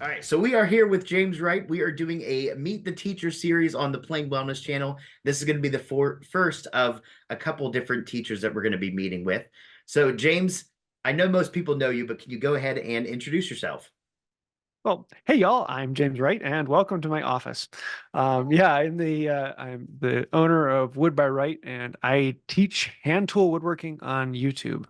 All right, so we are here with James Wright. We are doing a Meet the Teacher series on the Playing Wellness channel. This is going to be the first of a couple different teachers that we're going to be meeting with. So, James, I know most people know you, but can you go ahead and introduce yourself? Well, hey y'all, I'm James Wright and welcome to my office. I'm the owner of Wood by Wright and I teach hand tool woodworking on YouTube.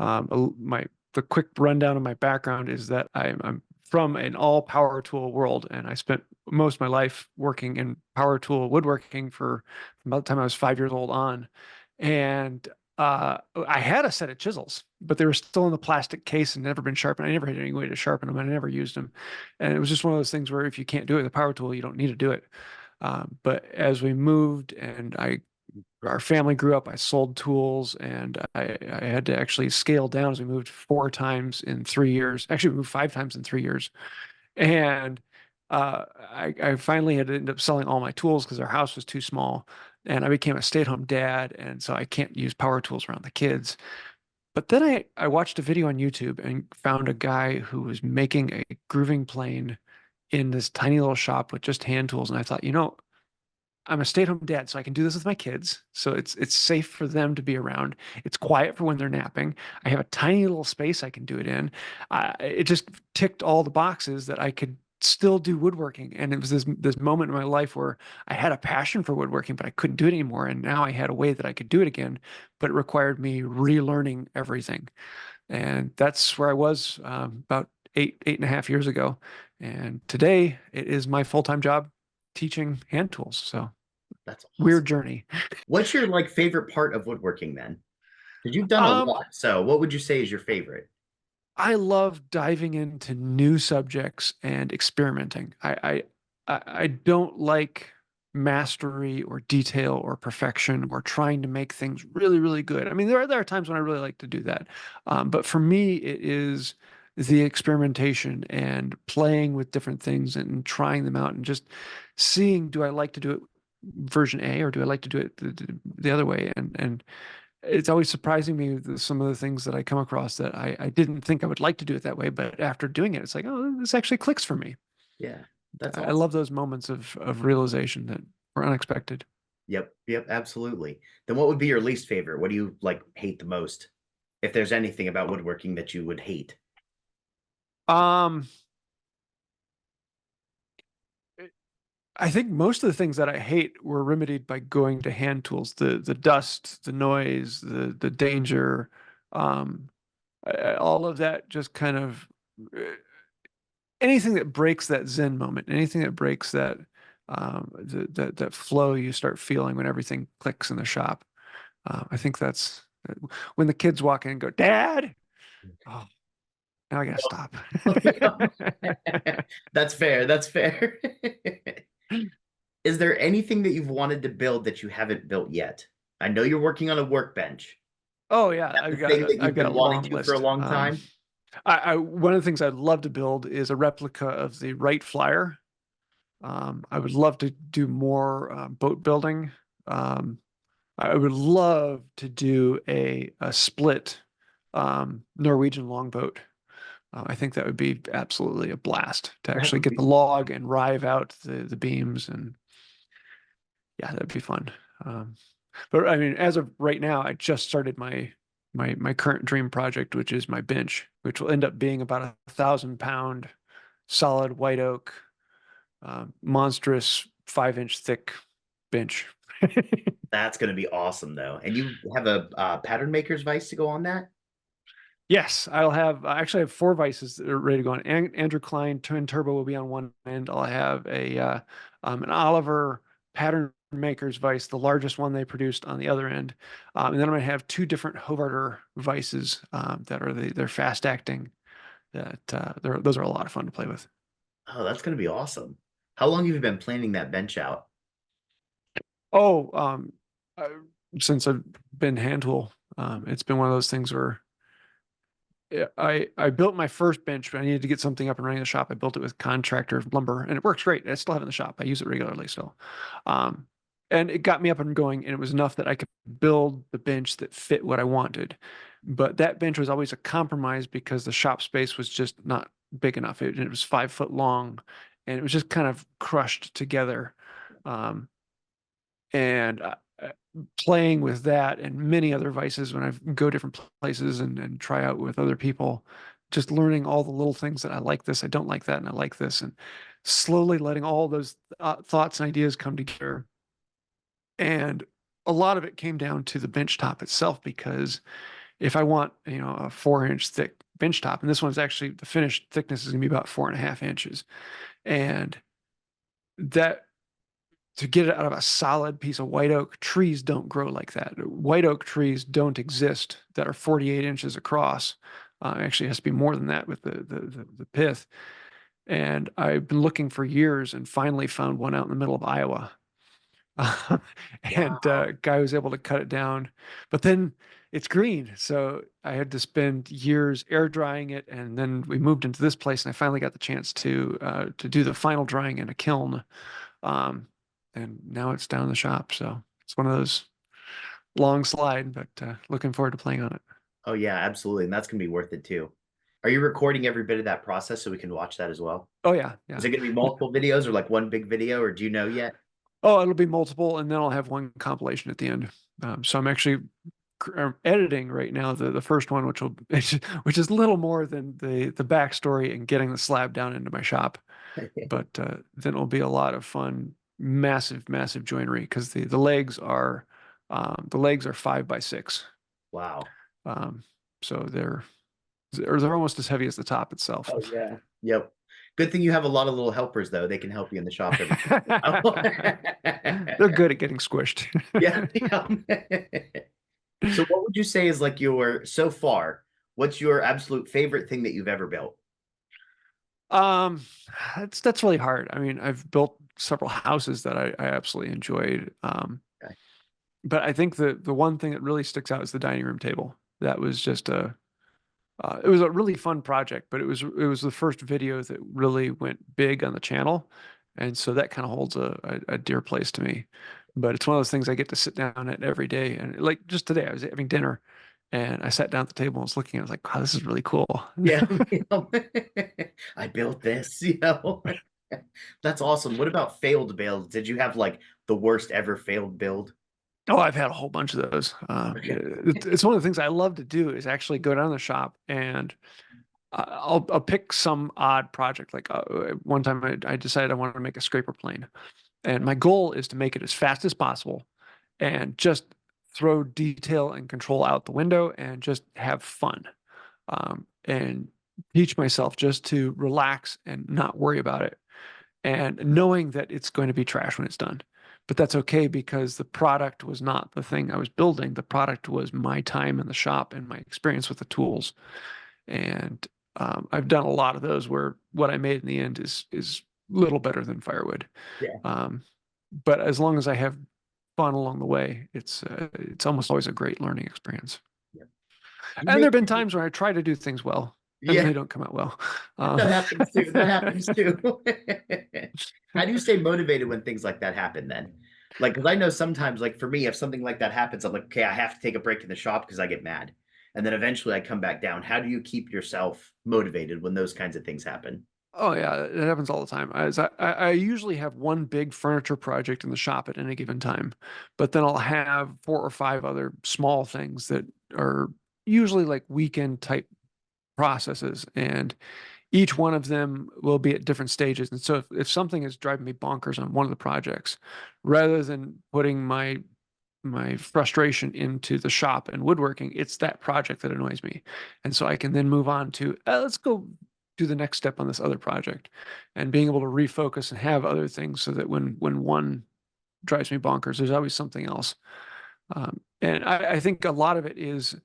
The quick rundown of my background is that I'm from an all power tool world, and I spent most of my life working in power tool woodworking from about the time I was 5 years old on. And I had a set of chisels, but they were still in the plastic case and never been sharpened. I never had any way to sharpen them. I never used them. And it was just one of those things where if you can't do it with a power tool, you don't need to do it. But as we moved and our family grew up, I sold tools, and I had to actually scale down as we moved 4 times in 3 years. Actually, we moved 5 times in 3 years. And I finally had to end up selling all my tools because our house was too small. And I became a stay-at-home dad. And so I can't use power tools around the kids. But then I watched a video on YouTube and found a guy who was making a grooving plane in this tiny little shop with just hand tools. And I thought, I'm a stay-at-home dad, so I can do this with my kids. So it's safe for them to be around. It's quiet for when they're napping. I have a tiny little space I can do it in. It just ticked all the boxes that I could still do woodworking. And it was this moment in my life where I had a passion for woodworking, but I couldn't do it anymore. And now I had a way that I could do it again, but it required me relearning everything. And that's where I was about 8.5 years ago. And today it is my full-time job teaching hand tools. So That's weird awesome. journey. What's your favorite part of woodworking then? Because you've done a Um, lot. So, what would you say is your favorite? I love diving into new subjects and experimenting. I don't like mastery or detail or perfection or trying to make things really, really good. I mean, there are times when I really like to do that. But for me, it is the experimentation and playing with different things and trying them out and just seeing, do I like to do it version A or do I like to do it the other way? And it's always surprising me some of the things that I come across that I didn't think I would like to do it that way, but after doing it, it's like, oh, this actually clicks for me. Yeah, that's I love awesome. those moments of realization that were unexpected. Yep, absolutely. Then what would be your least favorite? What do you hate the most? If there's anything about woodworking that you would hate. Um, I think most of the things that I hate were remedied by going to hand tools. The dust, the noise, the danger, um, all of that just kind of uh, anything that breaks that Zen moment, anything that breaks that flow you start feeling when everything clicks in the shop. I think that's when the kids walk in and go, "Dad!" Oh, now I gotta stop. That's fair. That's fair. Is there anything that you've wanted to build that you haven't built yet? I know you're working on a workbench. Oh yeah, That's the thing that I've you've got a been wanting long to for a list. long time. One of the things I'd love to build is a replica of the Wright Flyer. I would love to do more boat building. Um, I would love to do a split Norwegian longboat. I think that would be absolutely a blast to That actually would get be the log and rive out the beams, and yeah, that'd be fun. Um, but I mean, as of right now, I just started my current dream project, which is my bench, which will end up being about 1,000 pound solid white oak, monstrous 5 inch thick bench. that's going to be awesome though. And you have a pattern maker's vise to go on that. Yes, I actually have 4 vices that are ready to go on. Andrew Klein twin turbo will be on one end. I'll have an Oliver pattern maker's vice, the largest one they produced, on the other end. And then I'm going to have 2 different Hovarder vices that are they're fast acting. Those are a lot of fun to play with. Oh, that's going to be awesome. How long have you been planning that bench out? Oh, uh, since I've been hand tool, it's been one of those things where I built my first bench, but I needed to get something up and running in the shop. I built it with contractor lumber, and it works great. I still have it in the shop. I use it regularly still. Um, and it got me up and going, and it was enough that I could build the bench that fit what I wanted. But that bench was always a compromise because the shop space was just not big enough. It was 5 foot long, and it was just kind of crushed together. Um, and playing with that and many other vices when I go different places and try out with other people, just learning all the little things that I like this, I don't like that, and I like this, and slowly letting all those thoughts and ideas come together. And a lot of it came down to the bench top itself, because if I want, a 4 inch thick bench top, and this one's actually, the finished thickness is gonna be about 4.5 inches. And that, to get it out of a solid piece of white oak, trees don't grow like that. White oak trees don't exist that are 48 inches across. Actually, it has to be more than that with the pith. And I've been looking for years and finally found one out in the middle of Iowa. And Wow. guy was able to cut it down, but then it's green, so I had to spend years air drying it, and then we moved into this place, and I finally got the chance to do the final drying in a kiln. Um, and now it's down in the shop. So it's one of those long slide, but looking forward to playing on it. Oh yeah, absolutely. And that's gonna be worth it too. Are you recording every bit of that process so we can watch that as well? Oh yeah, Is yeah. it gonna be multiple videos or like one big video, or do you know yet? Oh, it'll be multiple, and then I'll have one compilation at the end. So I'm actually editing right now the first one, which is little more than the backstory and getting the slab down into my shop. But then it'll be a lot of fun, massive joinery, because the legs are 5 by 6. Wow. Um, so they're almost as heavy as the top itself. Oh yeah. Yep. Good thing you have a lot of little helpers though. They can help you in the shop every They're good at getting squished. Yeah. Yeah. So what would you say is like your so far, what's your absolute favorite thing that you've ever built? Um, that's really hard. I mean, I've built several houses that I absolutely enjoyed. Okay. But I think the one thing that really sticks out is the dining room table. That was just it was a really fun project, but it was the first video that really went big on the channel, and so that kind of holds a dear place to me. But it's one of those things I get to sit down at every day, and like just today, I was having dinner, and I sat down at the table and was looking. I was like, "Wow, this is really cool." Yeah. I built this. That's awesome. What about failed builds? Did you have like the worst ever failed build? Oh, I've had a whole bunch of those. Okay. It's one of the things I love to do is actually go down to the shop, and I'll pick some odd project. Like one time I decided I wanted to make a scraper plane, and my goal is to make it as fast as possible and just throw detail and control out the window and just have fun, and teach myself just to relax and not worry about it, and knowing that it's going to be trash when it's done. But that's okay, because the product was not the thing I was building. The product was my time in the shop and my experience with the tools. And I've done a lot of those where what I made in the end is little better than firewood. Yeah. Um, but as long as I have fun along the way, it's almost always a great learning experience. Yeah. You And there make have been times where I try to do things well and yeah, they don't come out well. that happens too. That happens too. How do you stay motivated when things like that happen then? Like, because I know sometimes, like for me, if something like that happens, I'm like, okay, I have to take a break in the shop because I get mad. And then eventually I come back down. How do you keep yourself motivated when those kinds of things happen? Oh yeah, it happens all the time. I usually have one big furniture project in the shop at any given time, but then I'll have 4 or 5 other small things that are usually like weekend type processes, and each one of them will be at different stages. And so if something is driving me bonkers on one of the projects, rather than putting my frustration into the shop and woodworking, it's that project that annoys me. And so I can then move on to let's go do the next step on this other project, and being able to refocus and have other things, so that when one drives me bonkers, there's always something else. And I think a lot of it is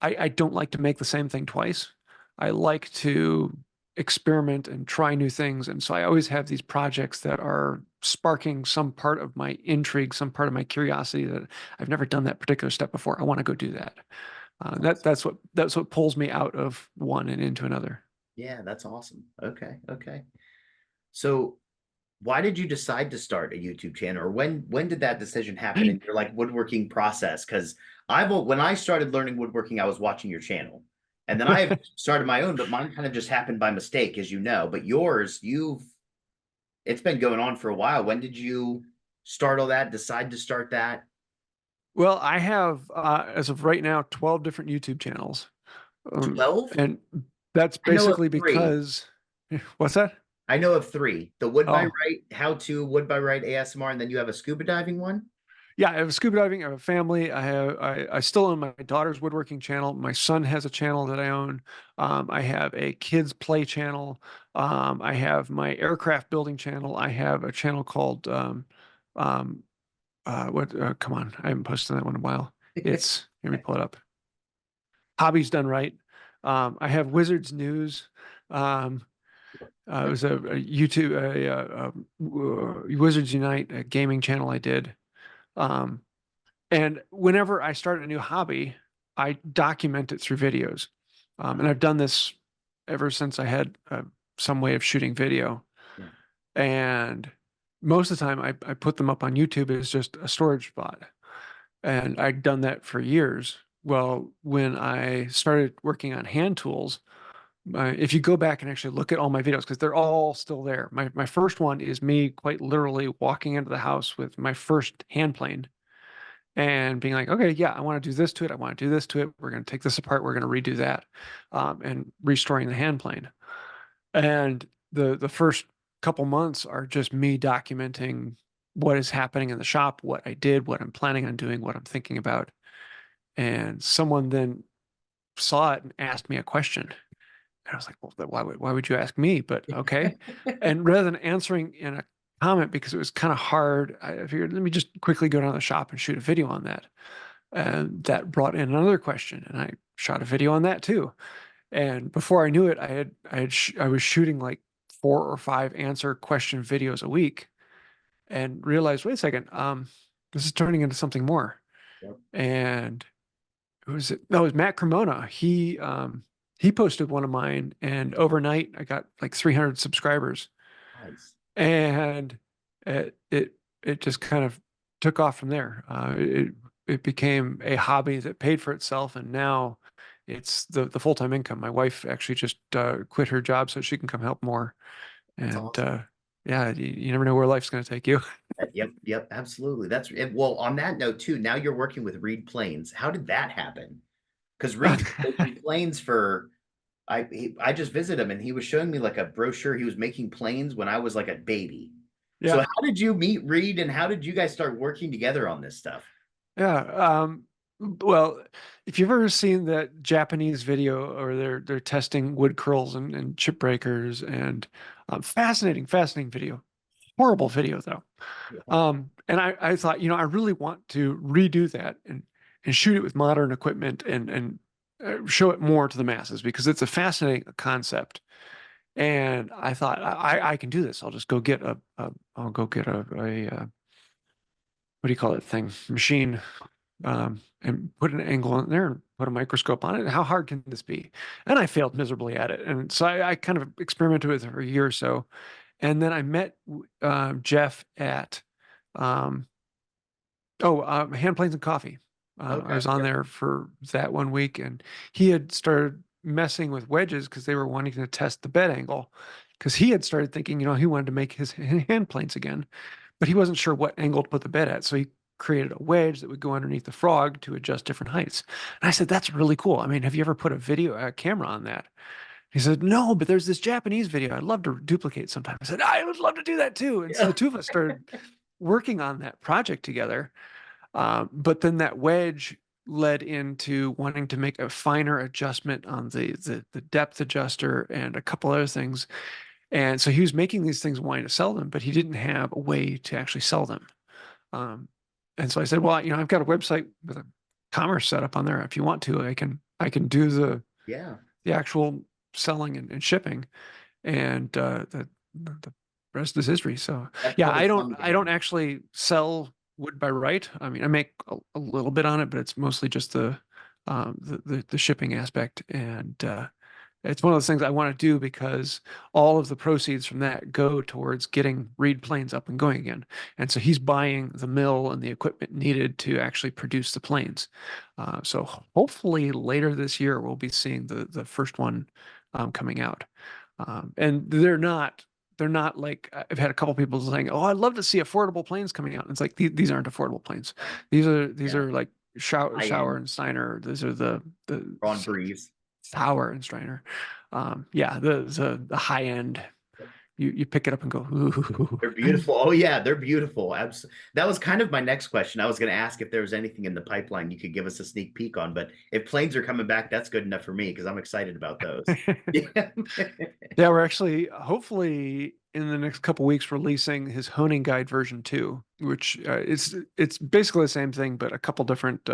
I don't like to make the same thing twice. I like to experiment and try new things. And so I always have these projects that are sparking some part of my intrigue, some part of my curiosity, that I've never done that particular step before. I want to go do that. That's That awesome. that's what pulls me out of one and into another. Yeah, that's awesome. Okay, okay. So why did you decide to start a YouTube channel, or when did that decision happen in your like woodworking process? Because when I started learning woodworking, I was watching your channel. And then I've started my own, but mine kind of just happened by mistake, as you know. But yours, it's been going on for a while. When did you start all that? Decide to start that? Well, I have, as of right now, 12 different YouTube channels. 12? And that's I know of basically three. because, what's that? I know of three. The Wood by Oh, Right, How to Wood by Right ASMR, and then you have a scuba diving one. yeah, I have scuba diving. I have a family. I still own my daughter's woodworking channel. My son has a channel that I own. I have a kids play channel. I have my aircraft building channel. I have a channel called, um, come on, I haven't posted that one in a while. Let me pull it up. Hobbies Done Right. I have Wizards News. Um, it was a YouTube, Wizards Unite, a gaming channel I did. Um, and whenever I start a new hobby, I document it through videos. And I've done this ever since I had some way of shooting video. Yeah. And most of the time, I put them up on YouTube as just a storage spot. And I'd done that for years. Well, when I started working on hand tools, if you go back and actually look at all my videos, because they're all still there. My first one is me quite literally walking into the house with my first hand plane and being like, okay, yeah, I want to do this to it. I want to do this to it. We're going to take this apart. We're going to redo that, and restoring the hand plane. And the first couple months are just me documenting what is happening in the shop, what I did, what I'm planning on doing, what I'm thinking about. And someone then saw it and asked me a question. And I was like, well, why would you ask me? But okay. And rather than answering in a comment because it was kind of hard, I figured, let me just quickly go down to the shop and shoot a video on that. And that brought in another question, and I shot a video on that too. And before I knew it, I was shooting like 4 or 5 answer question videos a week, and realized, wait a second, this is turning into something more. Yep. And who was it? That was Matt Cremona. He posted one of mine, and overnight I got like 300 subscribers, Nice. and it just kind of took off from there. It became a hobby that paid for itself, and now it's the full-time income. My wife actually just quit her job so she can come help more, That's and awesome. yeah, you never know where life's going to take you. Yep, yep, absolutely. Well, on that note too, now you're working with Reed Planes. How did that happen? Because Reed's been making planes for I just visited him and he was showing me like a brochure. He was making planes when I was like a baby. So Yeah, how did you meet Reed and how did you guys start working together on this stuff? yeah. Well, if you've ever seen that Japanese video or they're testing wood curls and chip breakers, and fascinating video. Horrible video though. Yeah. And I thought, I really want to redo that and shoot it with modern equipment and show it more to the masses because it's a fascinating concept. And I thought I can do this. I'll just go get I'll go get a what do you call it thing machine, and put an angle in there and put a microscope on it. How hard can this be? And I failed miserably at it. And so I kind of experimented with it for a year or so. And then I met Jeff at um, Hand Planes and Coffee. I Okay. was on Yep. there for that one week, and he had started messing with wedges because they were wanting to test the bed angle. Because he had started thinking, he wanted to make his hand planes again, but he wasn't sure what angle to put the bed at. So he created a wedge that would go underneath the frog to adjust different heights. And I said, that's really cool. I mean, have you ever put a camera on that? He said, no, but there's this Japanese video I'd love to duplicate sometime. I said, I would love to do that too. And so the Yeah. two of us started working on that project together. But then that wedge led into wanting to make a finer adjustment on the depth adjuster and a couple other things. And so he was making these things, wanting to sell them, but he didn't have a way to actually sell them. Um, and so I said, well, I've got a website with a commerce set up on there. If you want to, I can do Yeah. the actual selling and shipping, and the rest is history. So That's yeah, really I don't fun. actually sell wood by right. I mean, I make a little bit on it, but it's mostly just the shipping aspect, and It's one of those things I want to do because all of the proceeds from that go towards getting Reed planes up and going again. And so he's buying the mill and the equipment needed to actually produce the planes. So hopefully later this year we'll be seeing the first one coming out. And they're not like I've had a couple people saying, "Oh, I'd love to see affordable planes coming out." And it's like these aren't affordable planes. These Yeah, are like high Shower end, and Steiner. These are the Ron Breeze. Sauer and Steiner. Yeah, the high end. You pick it up and go, ooh. They're beautiful. Oh yeah, they're beautiful. That was kind of my next question. I was going to ask if there was anything in the pipeline you could give us a sneak peek on, but if planes are coming back, that's good enough for me because I'm excited about those. Yeah. Yeah, we're actually hopefully in the next couple weeks releasing his honing guide version 2, which it's basically the same thing, but a couple different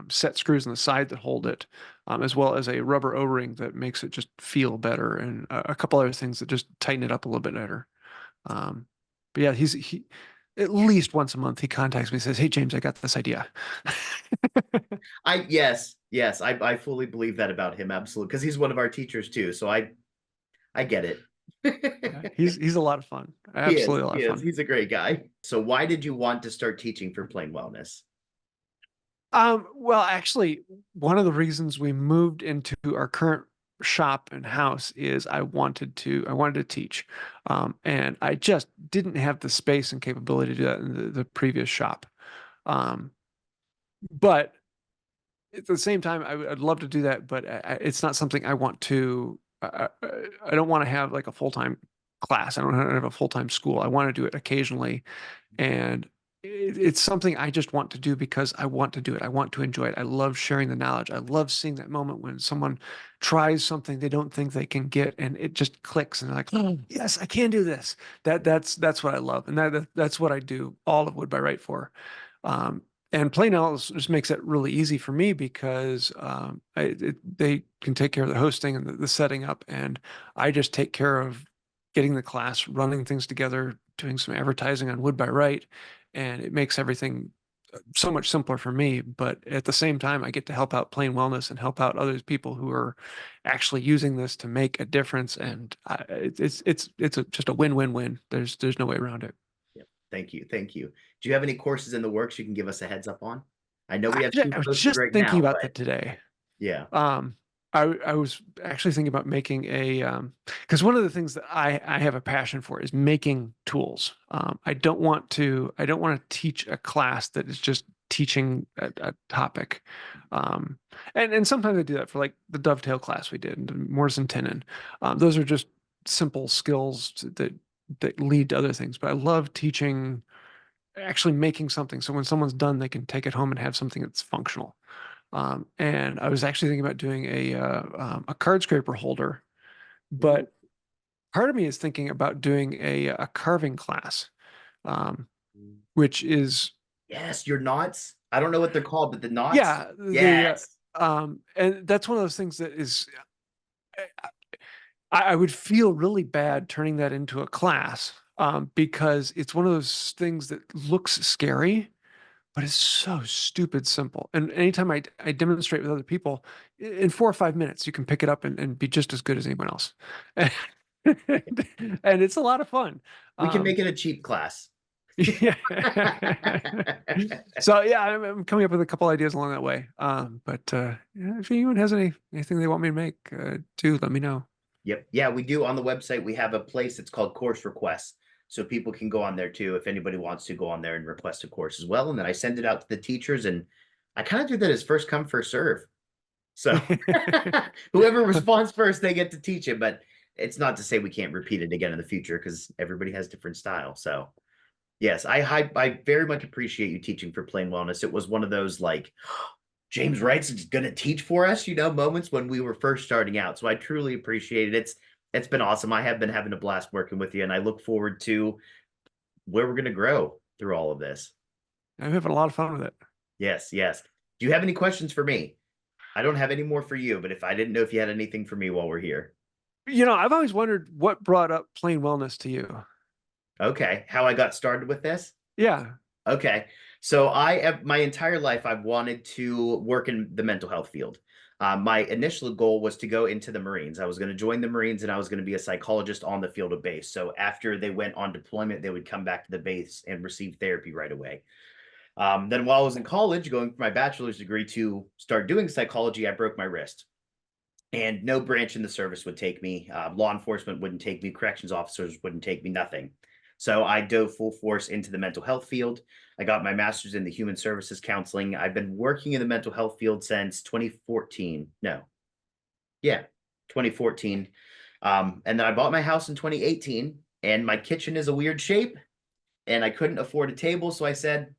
set screws on the side that hold it, as well as a rubber O-ring that makes it just feel better, and a couple other things that just tighten it up a little bit better. Um, but yeah, he at least once a month he contacts me and says, "Hey James, I got this idea." Yes, I fully believe that about him, absolutely, because he's one of our teachers too. So I get it. Yeah, he's a lot of fun. He is, Absolutely a lot he of is. fun. He's a great guy. So why did you want to start teaching for Plain Wellness? Well, actually, one of the reasons we moved into our current shop and house is I wanted to teach. And I just didn't have the space and capability to do that in the previous shop. Um, but at the same time, I'd love to do that, but it's not something I want to. I don't want to have like a full-time class. I don't want to have a full-time school. I want to do it occasionally, and it's something I just want to do because I want to do it. I want to enjoy it. I love sharing the knowledge. I love seeing that moment when someone tries something they don't think they can get, and it just clicks, and they're like, "Oh, yes, I can do this." That's what I love, and that's what I do all of Wood by Right for. Um, and Play Now just makes it really easy for me because they can take care of the hosting and the setting up, and I just take care of getting the class, running things together, doing some advertising on Wood by Right, and it makes everything so much simpler for me. But at the same time, I get to help out Plain Wellness and help out other people who are actually using this to make a difference. And just a win-win-win. There's no way around it. Yeah. Thank you. Do you have any courses in the works you can give us a heads up on? I know we have Actually, two I was posted just right thinking now, about but that today. yeah. Um, I was actually thinking about making a because one of the things that I have a passion for is making tools. I don't want to teach a class that is just teaching a topic. Um, and sometimes I do that for like the dovetail class we did, and Morse and Tenon. Those are just simple skills that lead to other things. But I love teaching actually making something. So when someone's done, they can take it home and have something that's functional. And I was actually thinking about doing a card scraper holder, Ooh. but part of me is thinking about doing a carving class, um, which is Yes, your knots. I don't know what they're called, but the knots. yeah Yes. and that's one of those things that is I would feel really bad turning that into a class because it's one of those things that looks scary but it's so stupid simple. And anytime I demonstrate with other people, in 4 or 5 minutes, you can pick it up and be just as good as anyone else. And it's a lot of fun. We can Um, make it a cheap class. yeah. So yeah, I'm coming up with a couple ideas along that way. But yeah, if anyone has anything they want me to make, do let me know. Yep. Yeah, we do on the website. We have a place that's called course requests. So people can go on there too if anybody wants to go on there and request a course as well. And then I send it out to the teachers and I kind of do that as first come, first serve. So whoever responds first, they get to teach it. But it's not to say we can't repeat it again in the future because everybody has different style. So yes, I very much appreciate you teaching for Plain Wellness. It was one of those like James Wright's going to teach for us, moments when we were first starting out. So I truly appreciate it. It's been awesome. I have been having a blast working with you, and I look forward to where we're going to grow through all of this. I'm having a lot of fun with it. Yes, yes. Do you have any questions for me? I don't have any more for you, but if I didn't know if you had anything for me while we're here. I've always wondered what brought up plain wellness to you. Okay, how I got started with this? Yeah. Okay. So I have my entire life I've wanted to work in the mental health field. My initial goal was to go into the Marines. I was going to join the Marines and I was going to be a psychologist on the field of base. So after they went on deployment, they would come back to the base and receive therapy right away. Then while I was in college, going for my bachelor's degree to start doing psychology, I broke my wrist. And no branch in the service would take me. Law enforcement wouldn't take me. Corrections officers wouldn't take me. Nothing. So I dove full force into the mental health field. I got my master's in the human services counseling. I've been working in the mental health field since 2014. No, yeah, 2014. And then I bought my house in 2018, and my kitchen is a weird shape, and I couldn't afford a table. So I said,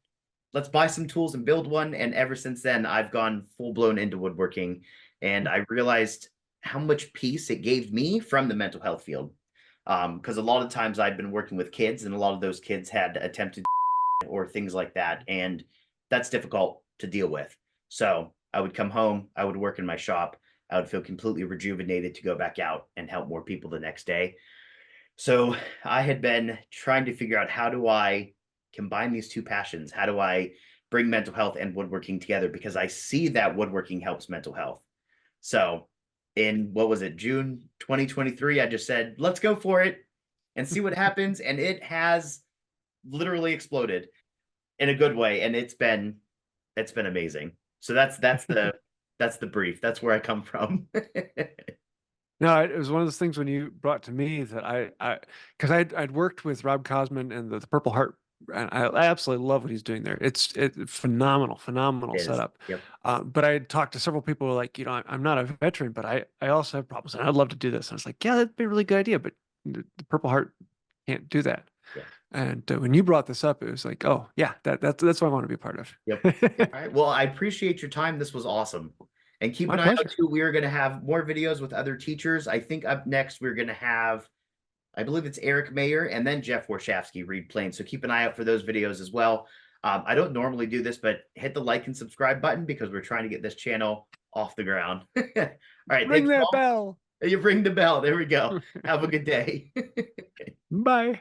let's buy some tools and build one. And ever since then, I've gone full blown into woodworking. And I realized how much peace it gave me from the mental health field. Because a lot of times I've been working with kids, and a lot of those kids had attempted or things like that. And that's difficult to deal with. So I would come home, I would work in my shop, I would feel completely rejuvenated to go back out and help more people the next day. So I had been trying to figure out, how do I combine these two passions? How do I bring mental health and woodworking together? Because I see that woodworking helps mental health. So in, what was it, June 2023, I just said, let's go for it and see what happens. And it has literally exploded in a good way. And it's been amazing. So that's the brief. That's where I come from. No, it was one of those things when you brought to me that because I'd worked with Rob Cosman and the Purple Heart, and I absolutely love what he's doing there. It's phenomenal It is. setup. Yep. But I talked to several people who were like, I'm not a veteran, but I also have problems, and I'd love to do this. And I was like, yeah, that'd be a really good idea, but the Purple Heart can't do that. Yeah. And when you brought this up, it was like, oh yeah, that's what I want to be a part of. Yep. All right. Well, I appreciate your time. This was awesome. And keep My an eye out pleasure. too. We are going to have more videos with other teachers. I think up next we're going to have, I believe it's Eric Mayer and then Jeff Warshawski read planes. So keep an eye out for those videos as well. I don't normally do this, but hit the like and subscribe button because we're trying to get this channel off the ground. All right. Ring Thanks, that Paul. bell. You ring the bell. There we go. Have a good day. Bye.